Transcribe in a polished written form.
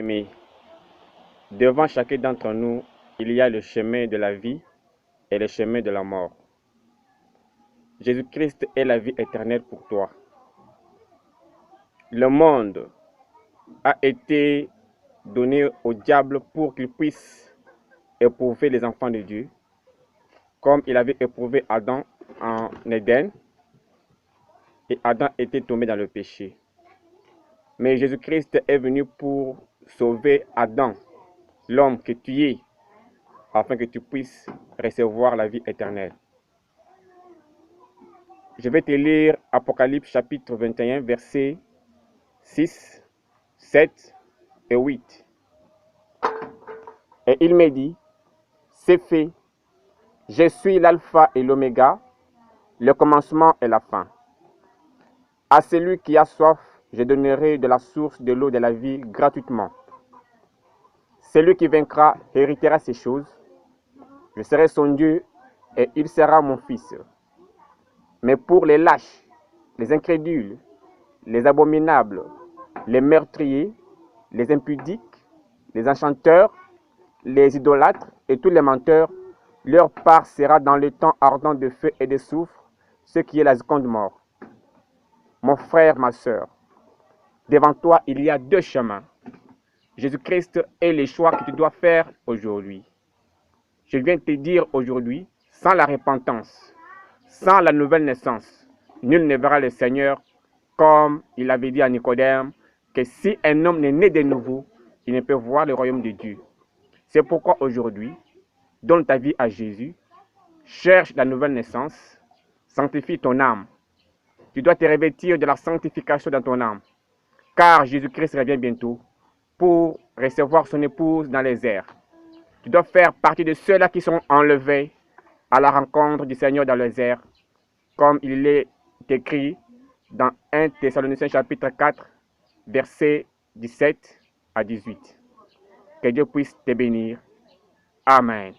bien-aimés, devant chacun d'entre nous, il y a le chemin de la vie et le chemin de la mort. Jésus-Christ est la vie éternelle pour toi. Le monde a été donné au diable pour qu'il puisse éprouver les enfants de Dieu, comme il avait éprouvé Adam en Éden, et Adam était tombé dans le péché. Mais Jésus-Christ est venu pour sauver Adam, l'homme que tu es, afin que tu puisses recevoir la vie éternelle. Je vais te lire Apocalypse chapitre 21, versets 6, 7 et 8. Et il me dit, c'est fait, je suis l'alpha et l'oméga, le commencement et la fin. À celui qui a soif, je donnerai de la source de l'eau de la vie gratuitement. Celui qui vaincra héritera ces choses. Je serai son Dieu et il sera mon fils. Mais pour les lâches, les incrédules, les abominables, les meurtriers, les impudiques, les enchanteurs, les idolâtres et tous les menteurs, leur part sera dans le temps ardent de feu et de soufre, ce qui est la seconde mort. Mon frère, ma sœur, devant toi, il y a deux chemins. Jésus-Christ est le choix que tu dois faire aujourd'hui. Je viens te dire aujourd'hui, sans la repentance, sans la nouvelle naissance, nul ne verra le Seigneur, comme il avait dit à Nicodème, que si un homme n'est né de nouveau, il ne peut voir le royaume de Dieu. C'est pourquoi aujourd'hui, donne ta vie à Jésus, cherche la nouvelle naissance, sanctifie ton âme. Tu dois te revêtir de la sanctification dans ton âme, car Jésus-Christ revient bientôt pour recevoir son épouse dans les airs. Tu dois faire partie de ceux-là qui sont enlevés à la rencontre du Seigneur dans les airs, comme il est écrit dans 1 Thessaloniciens chapitre 4, versets 17 à 18. Que Dieu puisse te bénir. Amen.